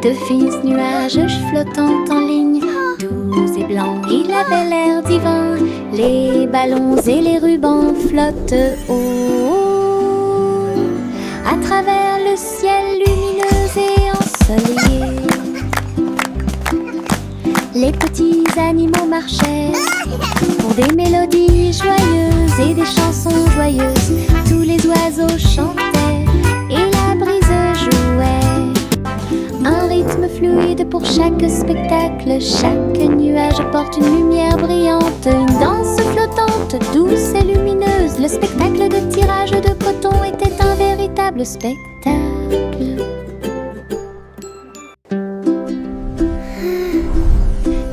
De fins nuages flottant en ligne, doux et blancs, il avait l'air divin. Les ballons et les rubans flottent haut, à travers le ciel lumineux et ensoleillé. Les petits animaux marchaient pour des mélodies joyeuses et des chansons joyeuses. Tous les oiseaux chantaient et la brise jouait. Un rythme fluide pour chaque spectacle. Chaque nuage apporte une lumière brillante. Une danse flottante, douce et lumineuse. Le spectacle de tirage de coton était un véritable spectacle.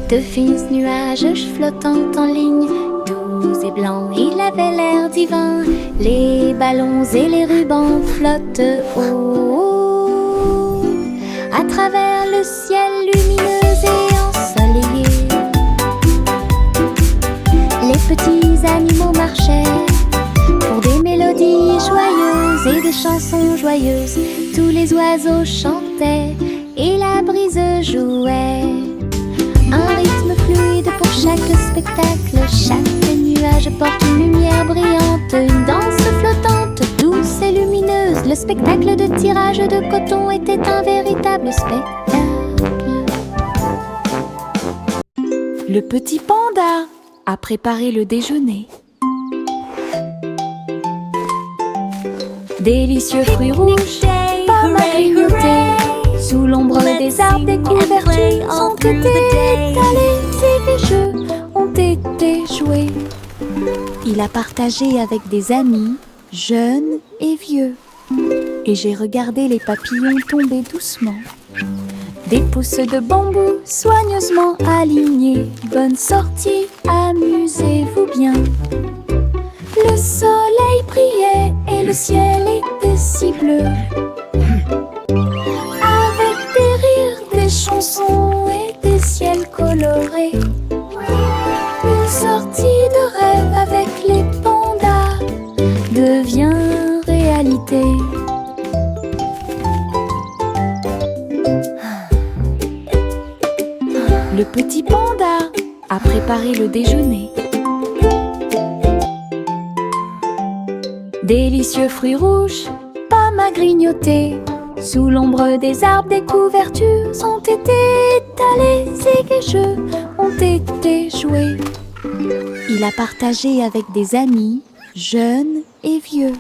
De fins nuages flottant en ligne, doux et blancs, il avait l'air divin. Les ballons et les rubans flottent haut, à travers le ciel lumineux et ensoleillé. Les petits animaux marchaient pour des mélodies joyeuses et des chansons joyeuses. Tous les oiseaux chantaient et la brise jouait. Un rythme fluide pour chaque spectacle. Chaque nuage porte une lumière brillante. Une danse flottante, douce et lumineuse. Le spectacle de tirage de coton était un véritable spectacle. Le petit panda a préparé le déjeuner. Délicieux fruits rouges, pommes à grignoter. Sous l'ombre des arbres, des couvertures ont été étalées et des jeux ont été joués. Il a partagé avec des amis, jeunes et vieux. Et j'ai regardé les papillons tomber doucement. Des pousses de bambou soigneusement alignées. Bonne sortie, amusez-vous bien. Le soleil brillait et le ciel était si bleu. Des chansons et des ciels colorés. Une sortie de rêve avec les pandas devient réalité. Le petit panda a préparé le déjeuner. Délicieux fruits rouges, pommes à grignoter. Sous l'ombre des arbres, des couvertures ont été étalées et des jeux ont été joués. Il a partagé avec des amis, jeunes et vieux.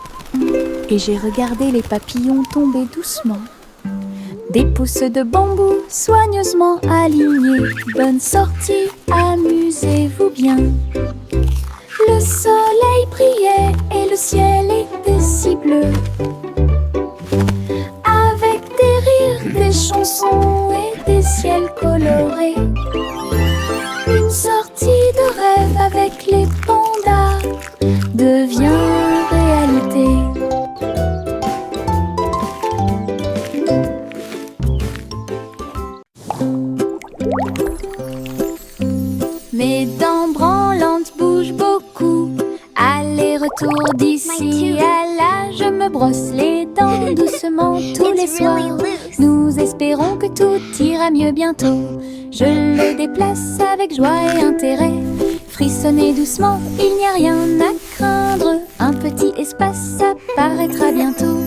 Et j'ai regardé les papillons tomber doucement. Des pousses de bambou soigneusement alignées. Bonne sortie, amusez-vous bien. Le soleil brillait et le ciel était si bleu. Des chansons et des ciels colorés. Une sortie de rêve avec les pandas devient réalité. Mes dents branlantes bougent beaucoup. Aller-retour d'ici à là, je me brosse les dents doucement tous les soirs. Nous espérons que tout ira mieux bientôt. Je le déplace avec joie et intérêt. Frissonnez doucement, il n'y a rien à craindre. Un petit espace apparaîtra bientôt.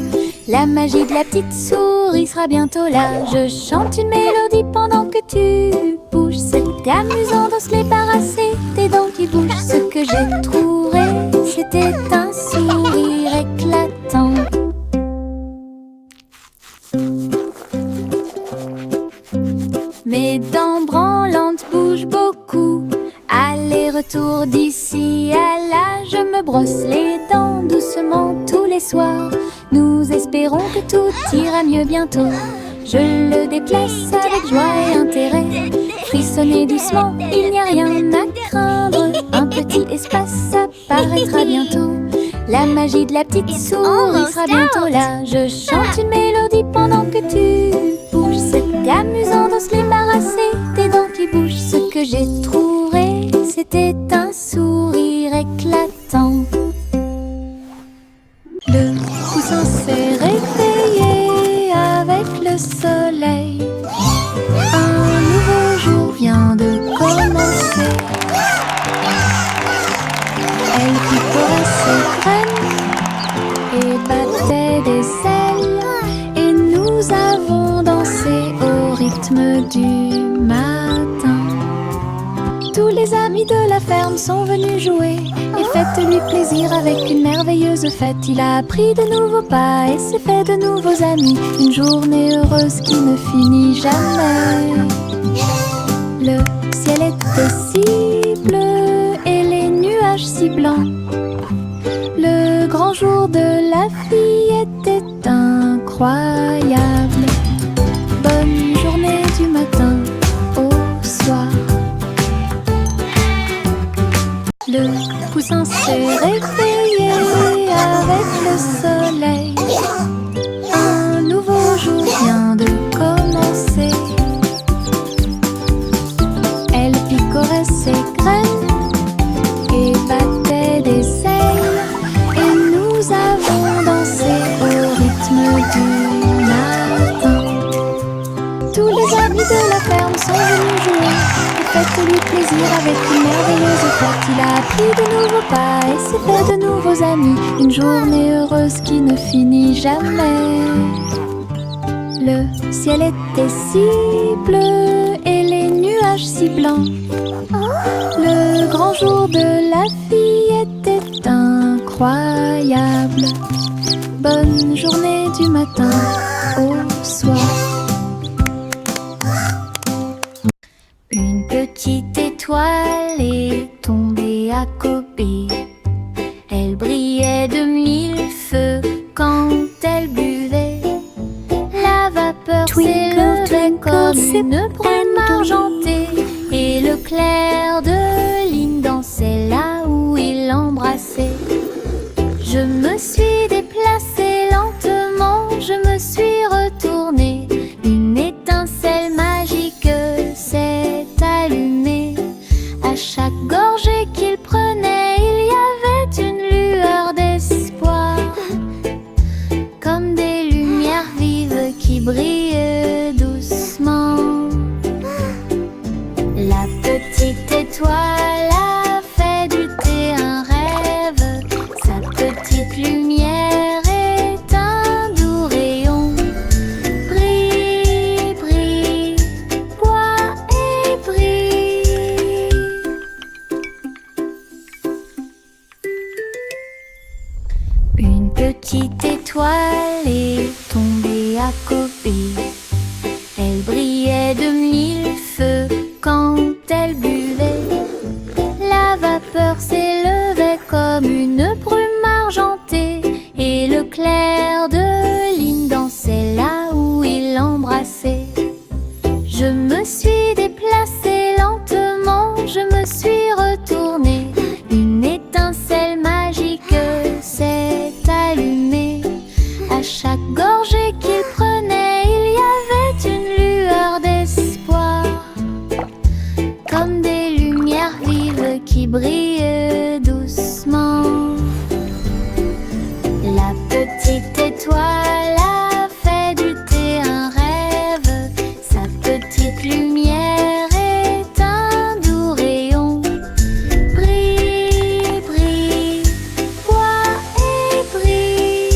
La magie de la petite souris sera bientôt là. Je chante une mélodie pendant que tu bouges. C'est amusant de se débarrasser des dents qui bougent. Ce que j'ai trouvé, c'était un sourire éclatant. Mes dents branlantes bougent beaucoup. Aller-retour d'ici à là, je me brosse les dents doucement tous les soirs. Nous espérons que tout ira mieux bientôt. Je le déplace avec joie et intérêt. Frissonnez doucement, il n'y a rien à craindre. Un petit espace apparaîtra bientôt. La magie de la petite souris sera bientôt là. Je chante une mélodie pendant que tu bouges. C'est amusant de se débarrasser des dents qui bougent. Ce que j'ai trouvé, c'était un sourire éclatant. Le coussin s'est réveillé. le soleil. Un nouveau jour vient de commencer. Elle picorait ses graines et battait des ailes, et nous avons dansé au rythme du matin. Tous les amis de la ferme sont venus jouer, et faites-lui plaisir avec une merveilleuse fête. Il a appris de nouveaux pas et s'est fait de nouveaux amis. Une journée heureuse qui ne finit jamais. Le ciel était si bleu et les nuages si blancs. Le grand jour de la fille était incroyable. Bonne journée du matin au soir. Le poussin s'est réveillé avec le soleil. Un nouveau jour vient de commencer. Elle picorait ses graines et battait des ailes, et nous avons dansé au rythme du matin. Tous les amis de la ferme sont venus jouer, et faites-lui plaisir avec une merveilleuse fête. Il a appris de nouveaux pas et s'est fait de nouveaux amis. Une journée heureuse qui ne finit jamais. Le ciel était si bleu et les nuages si blancs. Le grand jour de la fille était incroyable. Bonne journée du matin au soir. Une petite étoile est tombée à côté. Elle brillait de mille feux quand elle buvait. La vapeur s'élevait comme une brume argentée, et le clair de lune dansait là où il l'embrassait. Je me suis déplacée lentement, je me suis retournée. Une étincelle magique s'est allumée. À chaque gorgée qu'il prenait, il y avait une lueur d'espoir, comme des lumières vives qui brillent doucement. La petite étoile a fait du thé un rêve. Sa petite lumière est un doux rayon. Brille, brille, bois et brille. Une petite étoile est tombée à côté. Elle brillait de mille feux quand elle buvait. La vapeur s'élevait comme une brume argentée, et le clair de lune dansait là où il l'embrassait. Je me suis déplacée lentement, je me suis retournée. Une étincelle magique s'est allumée. À chaque gorgée qu'il prenait, il y avait une lueur d'espoir, comme des lumières vives qui brillent doucement. La petite étoile a fait du thé un rêve. Sa petite lumière est un doux rayon. Brille, brille, bois et brille.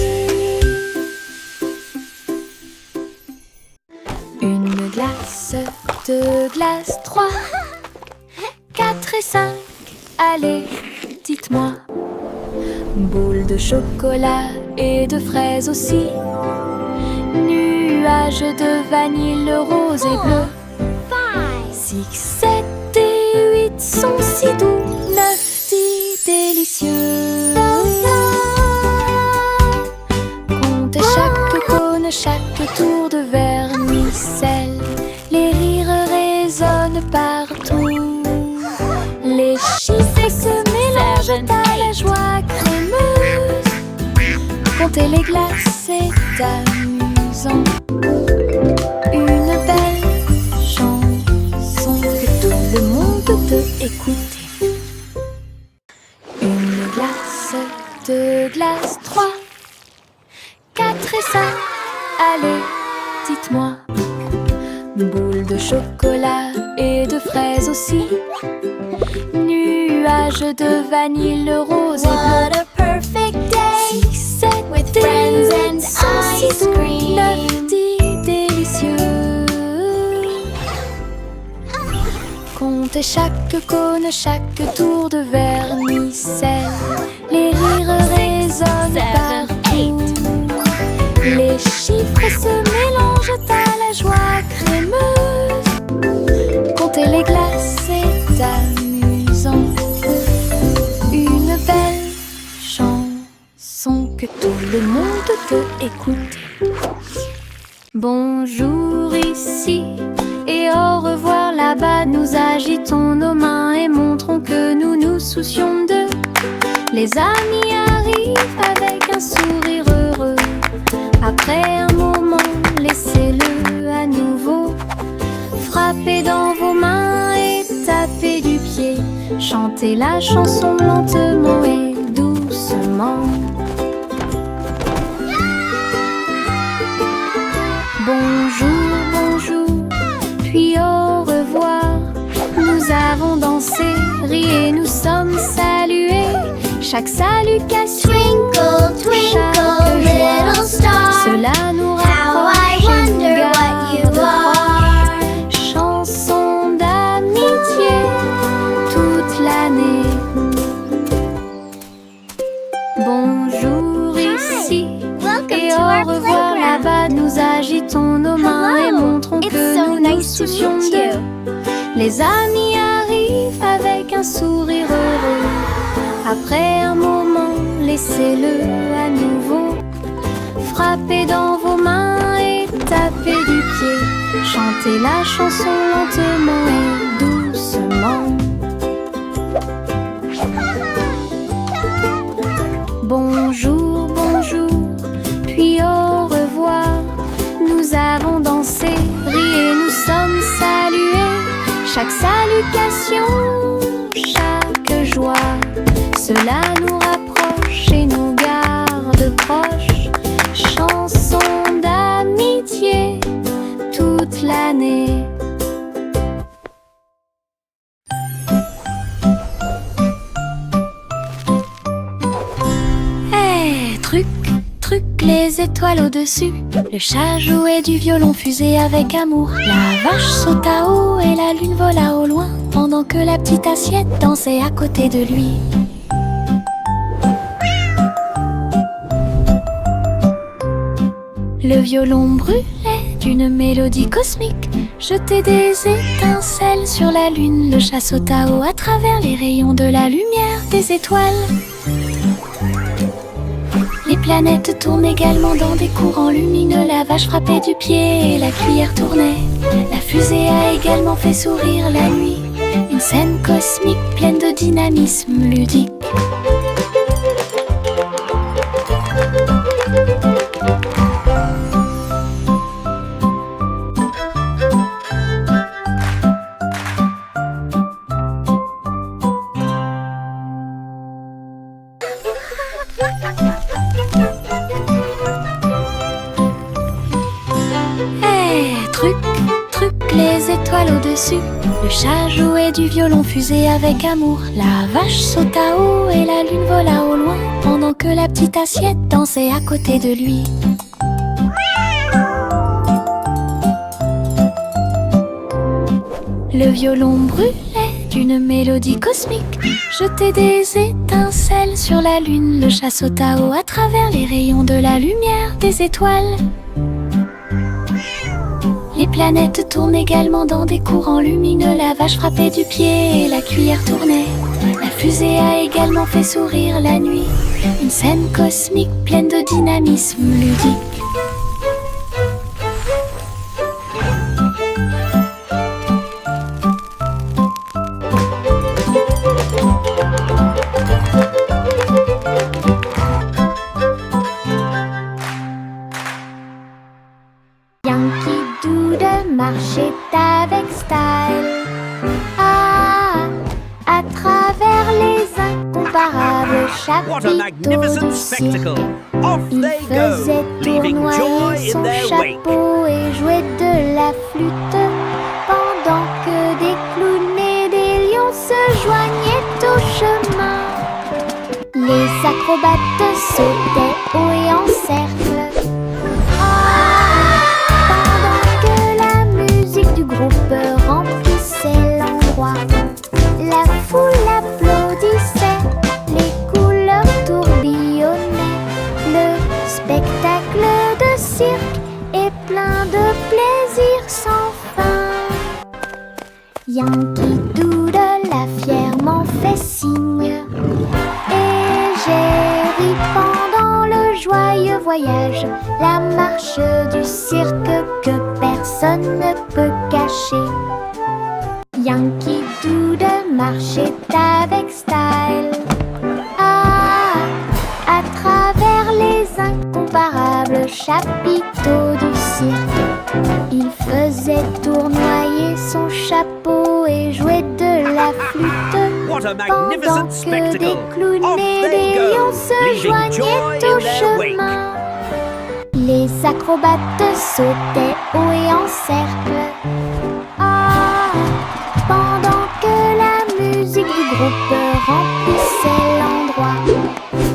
Une glace, deux glaces, trois, 4 et 5, allez, dites-moi. Boule de chocolat et de fraises aussi. Nuages de vanille rose et bleu. 6, 7 et 8 sont si doux. 9, 10 délicieux. Comptez chaque cône, chaque tour de vermicelle. Les rires résonnent partout. Les chiffres se mélangent à la joie crémeuse. Compter les glaces est amusant. Une belle chanson que tout le monde peut écouter. Une glace, deux glaces, 3, 4 et 5, allez, dites-moi. Boule de chocolat et de fraises aussi. Nuages de vanille rose et bleu. What a perfect day 6, 7, with friends and ice cream. 9, 10, délicieux. Comptez chaque cône, chaque tour de vermicelle. Les rires résonnent 7, partout. Les chiffres se mélangent à la joie crémeuse. Compter les glaces est amusant. Une belle chanson que tout le monde peut écouter. Bonjour ici et au revoir là-bas. Nous agitons nos mains et montrons que nous nous soucions d'eux. Les amis arrivent avec un sourire heureux. Après un moment, laissez-le à nouveau. Frappez dans vos mains et tapez du pied. Chantez la chanson lentement et doucement. Bonjour, bonjour, puis au revoir. Nous avons dansé, ri et nous sommes salués. Chaque salutation, Twinkle, twinkle, chaque joie, little star. cela nous How I rapproche et nous wonder what you garde are. proches. Chanson d'amitié toute l'année. Bonjour ici Welcome et to au our revoir playground. là-bas. Nous agitons nos mains et Hello. montrons It's que so nous nous nice to soucions meet d'eux. you. Les amis arrivent avec un sourire heureux. Après un moment, laissez-le à nouveau. Frappez dans vos mains et tapez du pied. Chantez la chanson lentement et doucement. Bonjour, bonjour, puis au revoir. Nous avons dansé, ri et nous sommes salués. Chaque salutation, chaque joie, cela nous rapproche et nous garde proches. Chanson d'amitié toute l'année. Hey, truc, truc, les étoiles au-dessus. Le chat jouait du violon fusé avec amour. La vache sauta haut et la lune vola au loin, pendant que la petite assiette dansait à côté de lui. Le violon brûlait d'une mélodie cosmique, jetait des étincelles sur la lune. Le chat sauta haut à travers les rayons de la lumière des étoiles. Les planètes tournent également dans des courants lumineux. La vache frappait du pied et la cuillère tournait. La fusée a également fait sourire la nuit. Une scène cosmique pleine de dynamisme ludique. Truc, truc, les étoiles au-dessus. Le chat jouait du violon fusé avec amour. La vache sauta haut et la lune vola au loin, pendant que la petite assiette dansait à côté de lui. Le violon brûlait d'une mélodie cosmique, jetait des étincelles sur la lune. Le chat sauta haut à travers les rayons de la lumière des étoiles. Les planètes tournent également dans des courants lumineux. La vache frappait du pied et la cuillère tournait. La fusée a également fait sourire la nuit. Une scène cosmique pleine de dynamisme ludique. Yankee Doodle marchait avec style. Ah, à travers les incomparables chapiteau What a magnificent du cirque. spectacle! Off Il they faisait go, leaving joy tournoyer in son their wake. chapeau et jouait de la flûte, pendant que des clowns et des lions se joignaient au chemin. Les acrobates sautaient haut et en cercle. Pendant que la musique du groupe remplissait l'endroit, la foule applaudissait, les couleurs tourbillonnaient. Le spectacle de cirque est plein de plaisir sans fin. Yankee Doodle a fièrement fait signe, et j'ai ri pendant le joyeux voyage, la marche du cirque que personne ne peut cacher. Yankee Doodle marchait avec style, à travers les incomparables chapiteaux du cirque. Il faisait tournoyer son chapeau et jouait de la flûte, What a pendant magnificent que spectacle! des clowns Off et they des go, lions se leaving joignaient joy au in their wake. chemin. Les acrobates sautaient haut et en cercle, pendant que la musique du groupe remplissait l'endroit.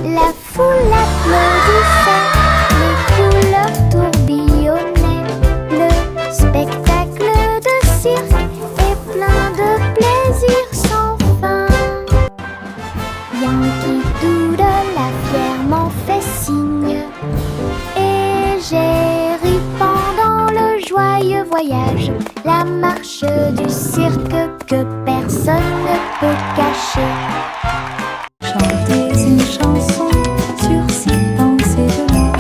La foule applaudissait, les couleurs tourbillonnaient. Le spectacle de cirque est plein de plaisir sans fin. Yankee Doodle a fièrement fait signe, et j'ai ri pendant le joyeux voyage, la marche du cirque que personne ne peut cacher. Chantez une chanson sur 6 pensées de l'or,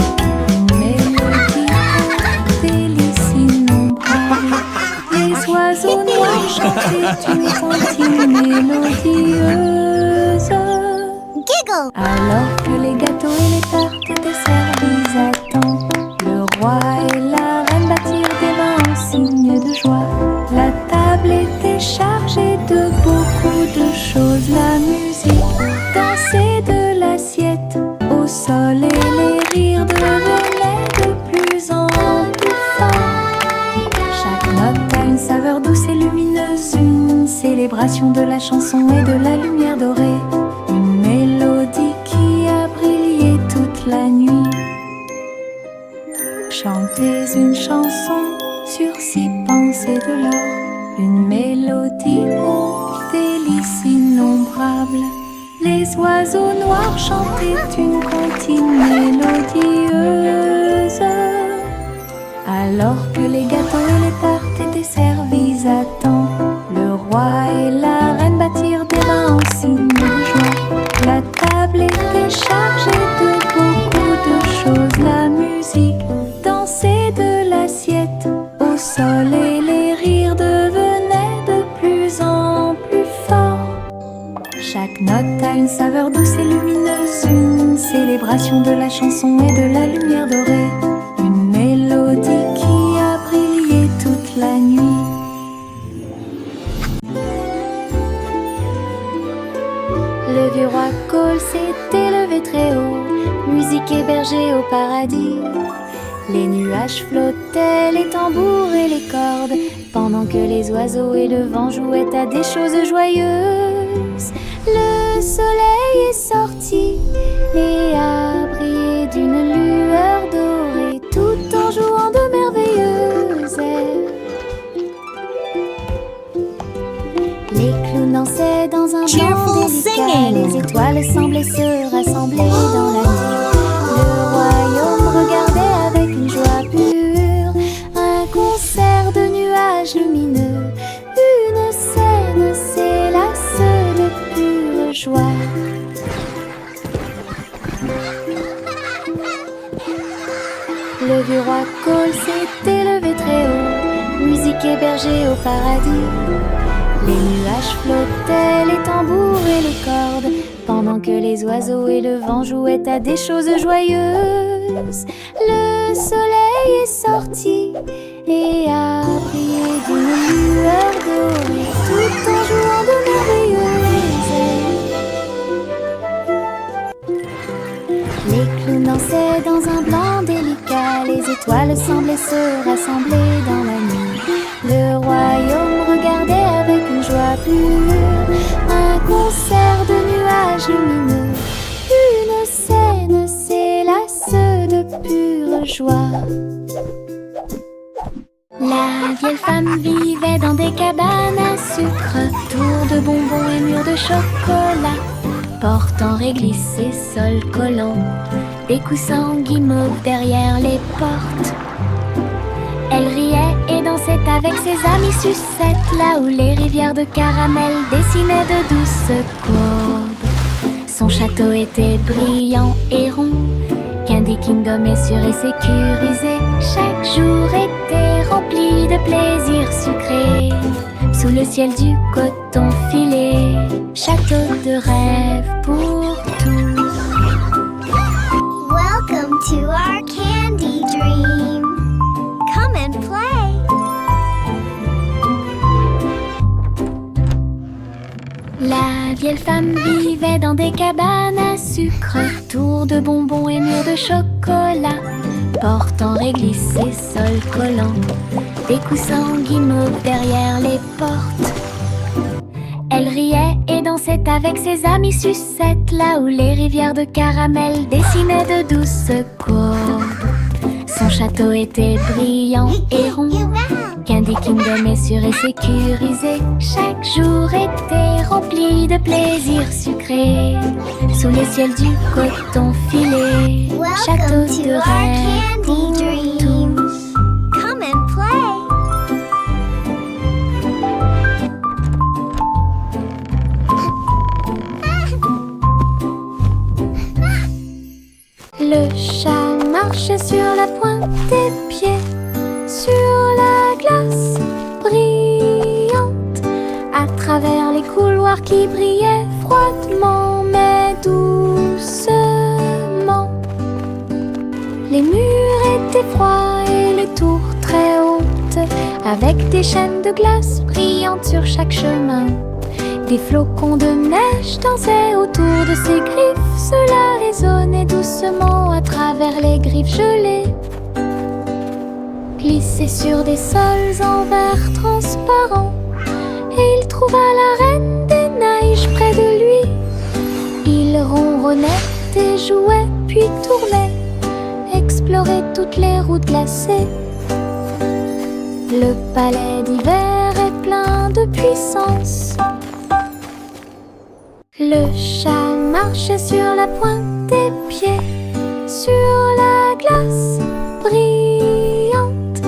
une mélodie haute, délice innombrable. Les oiseaux noirs chantaient une comptine mélodieuse, alors que les gâteaux et les tartes étaient servis à temps. Le roi et la reine battirent des mains en signe de joie. La table était chargée de beaucoup de choses. La musique dansait de l'assiette au sol et les rires devenaient de plus en plus forts. Chaque note a une saveur douce et lumineuse, une célébration de la chanson et de la lumière dorée. Une mélodie qui a brillé toute la nuit. Chantez une chanson sur 6 pensées de l'or, une mélodie haute, délice innombrable. Les oiseaux noirs chantaient une comptine mélodieuse, alors que les gâteaux et les tartes étaient servis à temps. Le roi et la reine battirent des mains en signe de joie. La table était chargée de beaucoup de choses. La musique dansait de l'assiette au sol et les rires devenaient de plus en plus forts. Chaque note a une saveur douce et lumineuse, une célébration de la chanson et de la lumière dorée. Une mélodie qui a brillé toute la nuit. Le vieux roi Cole s'était levé très haut, musique hébergée au paradis. Les nuages flottaient, les tambours et les cordes, pendant que les oiseaux et le vent jouaient à des choses joyeuses. Le soleil est sorti et a brillé d'une lueur dorée, tout en jouant de merveilleuses airs. Les clowns dansaient dans un blanc délicat, les étoiles semblaient se rassembler dans la nuit. Le royaume regardait avec une joie pure un concert de nuages lumineux. Une scène s'élasse de pure joie. Le vieux roi Cole s'était levé très haut, musique hébergée au paradis. Les nuages flottaient, les tambours et les cordes, pendant que les oiseaux et le vent jouaient à des choses joyeuses. Le soleil est sorti et a brillé d'une lueur dorée, tout en jouant de merveilleuses airs. étoiles semblaient se rassembler dans la nuit. Le royaume regardait avec une joie pure un concert de nuages lumineux. Une scène s'élasse de pure joie. La vieille femme vivait dans des cabanes à sucre, tours de bonbons et murs de chocolat, portant réglisse et sol collant, des coussins guimauves derrière les portes. Elle riait et dansait avec ses amis sucettes, là où les rivières de caramel dessinaient de douces courbes. Son château était brillant et rond, Candy Kingdom est sûr et sécurisé. Chaque jour était rempli de plaisirs sucrés, sous le ciel du coton filé. Château de rêve pour tous. Welcome to our candy dream. Come and play. La vieille femme vivait dans des cabanes à sucre, tours de bonbons et murs de chocolat, portant réglisse et sol collant, des coussins guimauves derrière les portes. Elle riait et dansait avec ses amis sucettes, là où les rivières de caramel dessinaient de douces courbes. Son château était brillant et rond, Candy Kingdom est sûr et sécurisé. Chaque jour était rempli de plaisirs sucrés, sous le ciel du coton filé. Château de rêve pour tous. Come and play. Le chat marchait sur la pointe des pieds, sur la glace brillante, à travers les couloirs qui brillaient froidement mais doucement. Les murs étaient froids et les tours très hautes, avec des chaînes de glace brillantes sur chaque chemin. Des flocons de neige dansaient autour de ses griffes, cela résonnait doucement à travers les griffes gelées. Glissait sur des sols en verre transparent, et il trouva la reine des neiges près de lui. Il ronronnait et jouait, puis tournait, explorait toutes les routes glacées. Le palais d'hiver est plein de puissance. Le chat marchait sur la pointe des pieds, sur la glace brillante,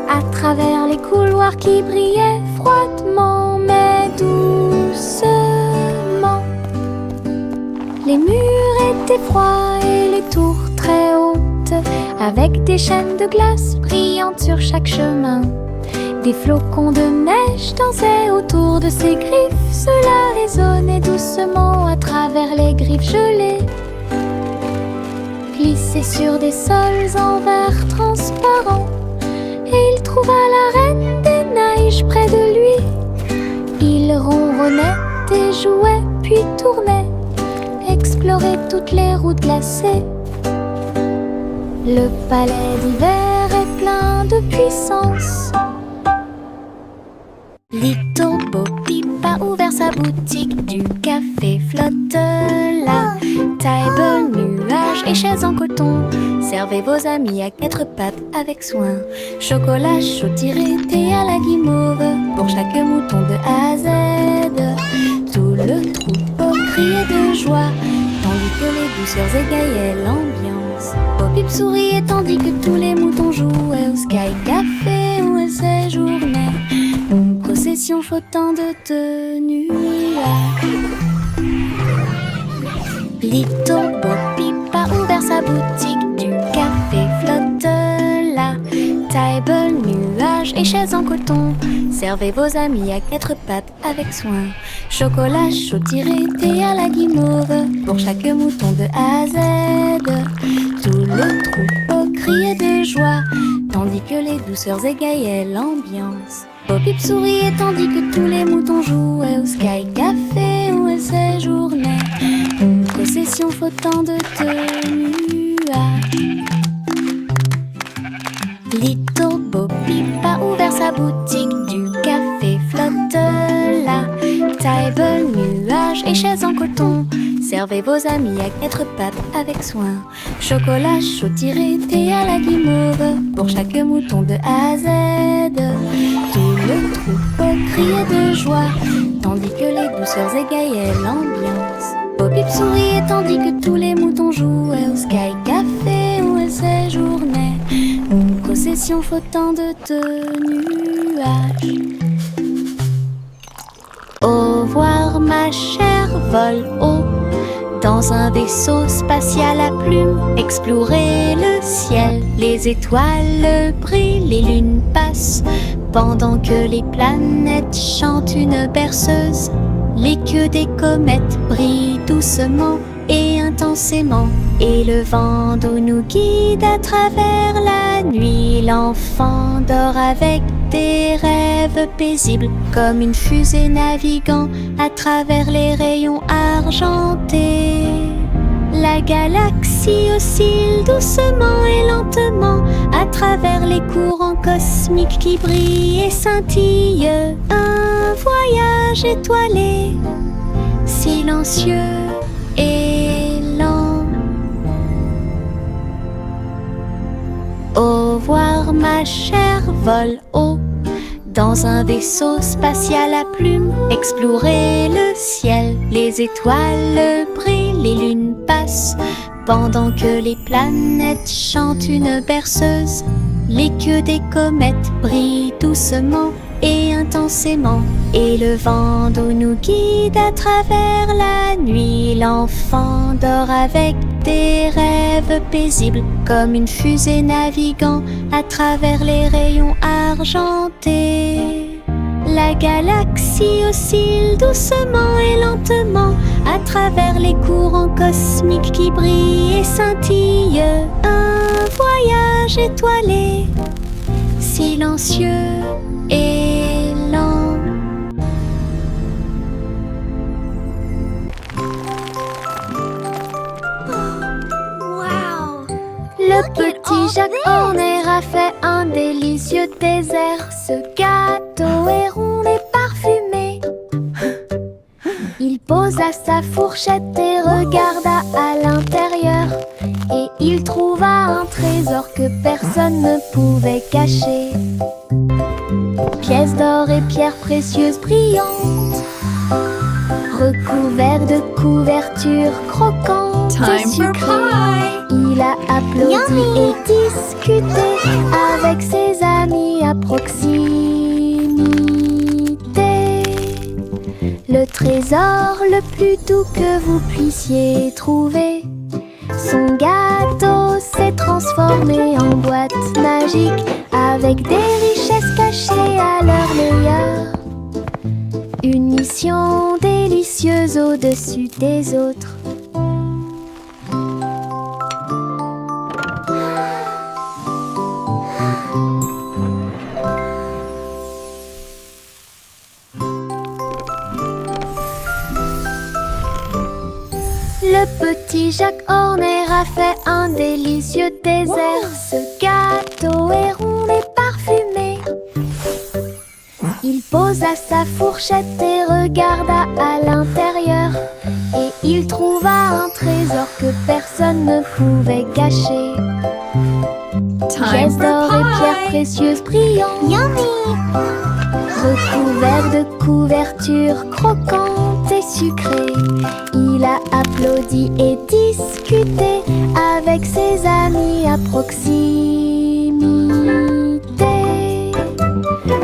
à travers les couloirs qui brillaient froidement mais doucement. Les murs étaient froids et les tours très hautes, avec des chaînes de glace brillantes sur chaque chemin. Des flocons de neige dansaient autour de ses griffes, cela résonnait doucement à travers les griffes gelées. Glissait sur des sols en verre transparent, et il trouva la reine des neiges près de lui. Il ronronnait et jouait, puis tournait, explorait toutes les routes glacées. Le palais d'hiver est plein de puissance. Little Bo Peep a ouvert sa boutique, du café flotte là. Table, nuages et chaises en coton, servez vos amis à quatre pattes avec soin. Chocolat chaud tiré, thé à la guimauve, pour chaque mouton de A à Z. Tout le troupeau criait de joie, tandis que les douceurs égayaient l'ambiance. Bo Peep souriait tandis que tous les moutons jouaient au Sky Café où elle séjournait. Une procession flottant de nuages. Little Bo Peep a ouvert sa boutique, du café flotte là. Table, nuages et chaises en coton, servez vos amis à quatre pattes avec soin. Chocolat chaud tiré, thé à la guimauve, pour chaque mouton de A à Z. Tout le troupeau criait de joie, tandis que les douceurs égayaient l'ambiance. Bo Peep souriait tandis que tous les moutons jouaient au Sky Café où elle séjournait. Une procession flottant de nuages. Little Bo Peep a ouvert sa boutique, du café flotte là. Table, nuages et chaises en coton. Servez vos amis à être pape avec soin. Chocolat chaud tiré, thé à la guimauve, pour chaque mouton de A à Z. Tout le troupeau criait de joie, tandis que les douceurs égayaient l'ambiance. Bo Peep souriait tandis que tous les moutons jouaient au Sky Café où elles séjournaient. Procession flottant de nuages. Au revoir ma chère, vole haut dans un vaisseau spatial à plumes. Explorez le ciel, les étoiles brillent, les lunes passent, pendant que les planètes chantent une berceuse. Les queues des comètes brillent doucement et intensément, et le vent d'eau nous guide à travers la nuit. L'enfant dort avec des rêves paisibles, comme une fusée naviguant à travers les rayons argentés. La galaxie oscille doucement et lentement à travers les courants cosmiques qui brillent et scintillent. Un voyage étoilé, silencieux et lent. Au revoir ma chère, vole haut dans un vaisseau spatial à plumes. Explorez le ciel, les étoiles brillent, les lunes passent, pendant que les planètes chantent une berceuse. Les queues des comètes brillent doucement et intensément, et le vent d'eau nous guide à travers la nuit. L'enfant dort avec des rêves paisibles, comme une fusée naviguant à travers les rayons argentés. La galaxie oscille doucement et lentement à travers les courants cosmiques qui brillent et scintillent. Un voyage étoilé, silencieux et lent. Wow! Le petit Jacques Horner a fait un délicieux dessert. Ce gâteau est rond et parfumé. Il posa sa fourchette et regarda à l'intérieur, et il trouva un trésor que personne ne pouvait cacher. Pièces d'or et pierres précieuses brillantes, recouverts de couvertures croquantes et sucrées. Il a applaudi et discuté avec ses amis à proximité. Le trésor le plus doux que vous puissiez trouver. Son gâteau s'est transformé en boîte magique, avec des richesses cachées à leur meilleur. Une mission délicieuse au-dessus des autres. Le petit Jacques Horner a fait un délicieux dessert. Ce gâteau est rond et parfumé. Il posa sa fourchette et regarda à l'intérieur, et il trouva un trésor que personne ne pouvait cacher. Pièces d'or et pierres précieuses brillantes, recouverts de couvertures croquantes et sucrées. Il a applaudi et discuté avec ses amis à proximité.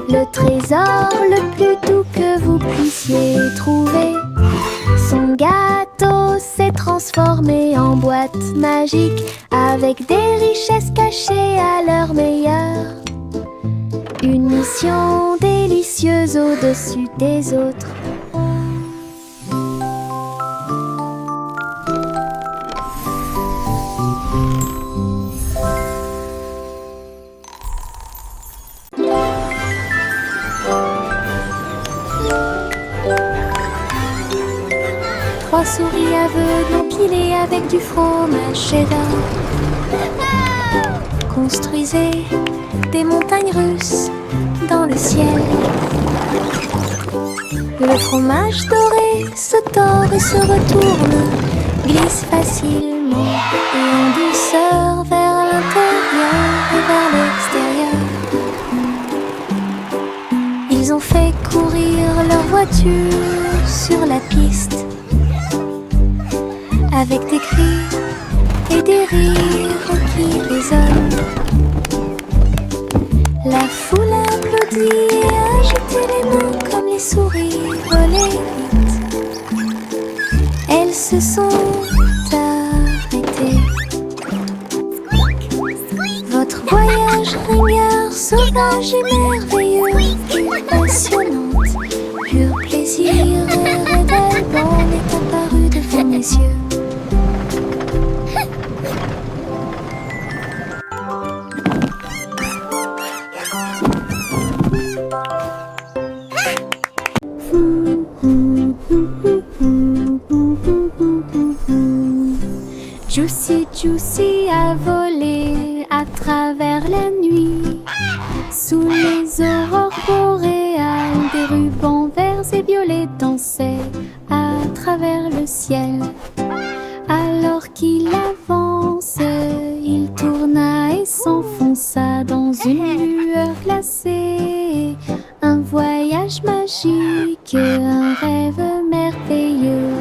Le trésor le plus doux que vous puissiez trouver. Son gâteau s'est transformé en boîte magique, avec des richesses cachées à leur meilleur. Une mission délicieuse au-dessus des autres. Trois souris aveugles empilées avec du fromage cheddar. construisait des montagnes russes dans le ciel. Le fromage doré se tord et se retourne, glisse facilement et en douceur vers l'intérieur et vers l'extérieur. Ils ont fait courir leur voiture sur la piste, avec des cris et des rires qui résonnent. La foule a applaudi et a agité les mains comme les souris volaient vite. Elles se sont arrêtées. Votre voyage ringard, sauvage et merveilleux, passionnante, pur plaisir et rêve d'Alban est apparu devant mes yeux. Juicy Juicy a volé à travers la nuit, sous les aurores boréales, des rubans verts et violets dansaient à travers le ciel. Alors qu'il avance, il tourna et s'enfonça dans une lueur glacée. Un voyage magique, un rêve merveilleux.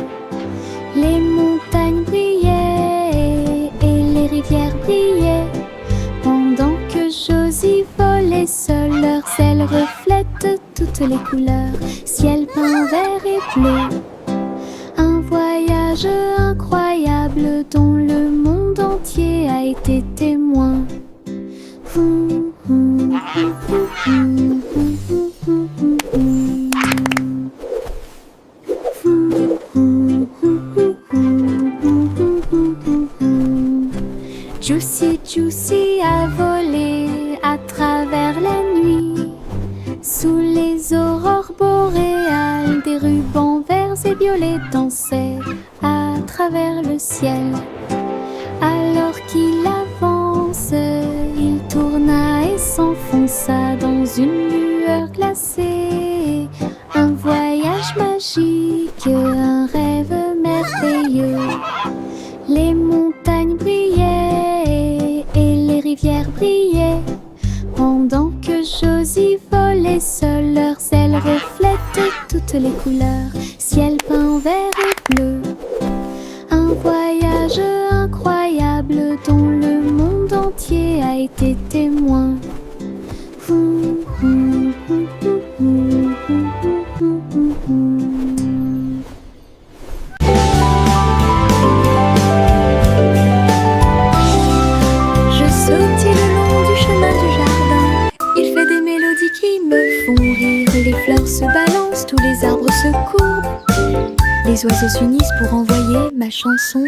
Les montagnes brillaient et les rivières brillaient, pendant que Josie volait seule. Leurs ailes reflètent toutes les couleurs, ciel peint vert et bleu. Un voyage incroyable dont le monde entier a été témoin. Juicy Juicy a volé à travers la nuit, sous les aurores boréales, des rubans verts et violets dansaient à travers le ciel. Alors qu'il avance, il tourna et s'enfonça dans une lueur glacée. Un voyage magique, un rêve merveilleux. Les montagnes brillaient et les rivières brillaient, pendant que Josie volait seule. Leurs ailes reflètent toutes les couleurs, ciel peint vert et bleu. Un voyage incroyable dont le monde entier a été témoin. Je sautille le long du chemin du jardin. Il fait des mélodies qui me font rire. Les fleurs se balancent, tous les arbres se courbent. Les oiseaux s'unissent pour envoyer ma chanson.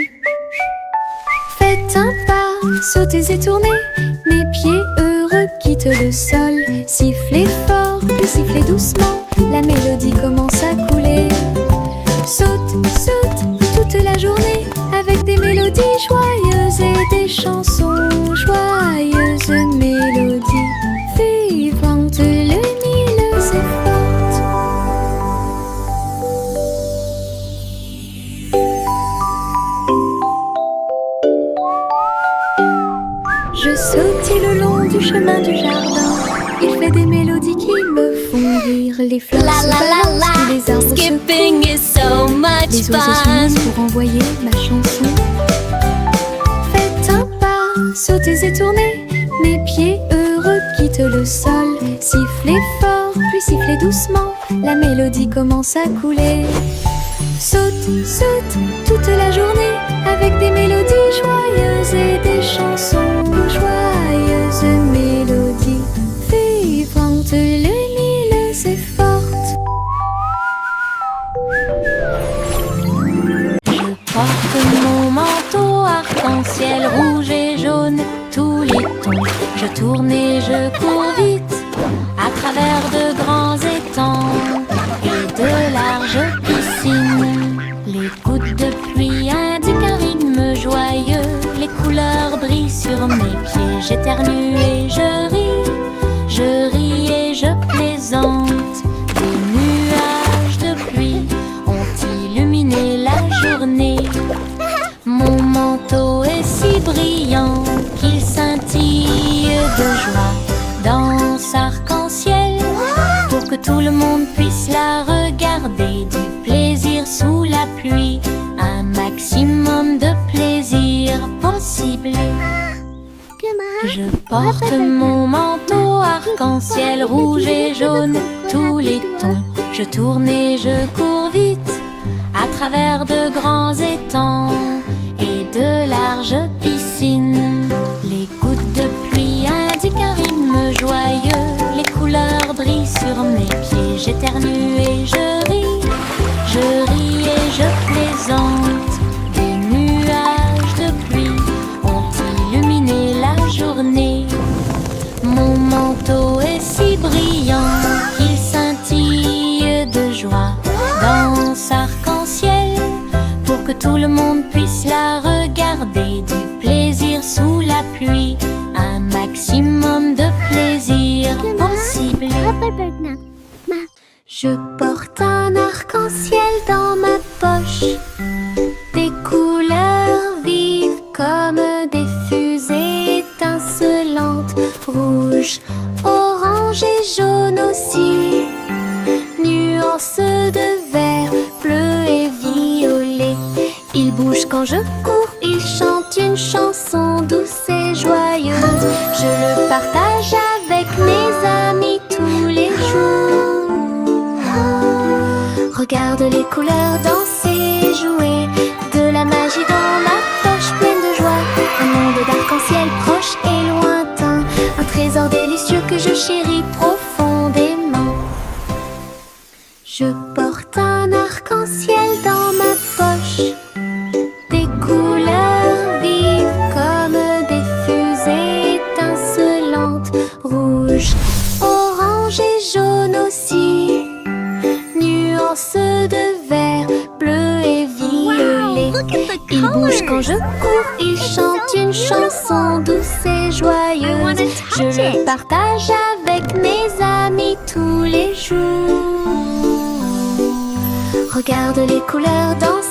Faites un pas, sautez et tournez. Mes pieds heureux quittent le sol. Sifflez fort, puis sifflez doucement. La mélodie commence à couler. Saute, saute toute la journée, avec des mélodies joyeuses et des chansons joyeuses. Mélodies vivantes, lumineuses et fortes. Je sautille le long du chemin du jardin. Il fait des mélodies qui me font rire. Les fleurs se balancent, tous les arbres Skipping se is so much les oiseaux fun. s'unissent pour envoyer ma chanson. Faites un pas, sautez et tournez. Mes pieds heureux quittent le sol. Sifflez fort, puis sifflez doucement. La mélodie commence à couler. Saute, saute toute la journée, avec des mélodies joyeuses et des chansons joyeuses. Mélodies vivantes, lumineuses et fortes. Je porte mon manteau arc-en-ciel rouge et jaune, tous les tons. Je tourne et je cours vite à travers de grands étangs et de larges piscines. Les gouttes de pluie indiquent un rythme joyeux. Les couleurs brillent sur mes pieds. J'éternue tout le monde puisse la regarder. Du plaisir sous la pluie, un maximum de plaisir possible. Je porte mon manteau arc-en-ciel rouge et jaune, tous les tons. Je tourne et je cours vite à travers de grands étangs et de larges piscines. Les gouttes de pluie indiquent un rythme joyeux. Les couleurs brillent sur mes pieds. J'éternue et je ris et je plaisante. Des nuages de pluie ont illuminé la journée. Mon manteau est si brillant qu'il scintille de joie. Danse arc-en-ciel pour que tout le monde puisse la regarder. Du plaisir sous la pluie, un maximum de plaisir possible. Je porte un arc-en-ciel dans ma poche, des couleurs vives comme des fusées étincelantes, rouge, orange et jaune aussi, nuances de vert, bleu et violet. Il bouge quand je cours, il chante une chanson douce et joyeuse. Je le partage avec mes amis tous les jours. Regarde les couleurs danser, jouer, de la magie dans ma poche pleine de joie. Un monde d'arc-en-ciel proche et lointain, un trésor délicieux que je chéris profondément. Je porte un arc-en-ciel dans ma poche, des couleurs vives comme des fusées étincelantes, rouge, orange et jaune aussi, nuances de vert, bleu et violet. Il bouge quand je cours, il chante une chanson douce et joyeuse. Je le partage avec mes amis tous les jours. Regarde les couleurs danser.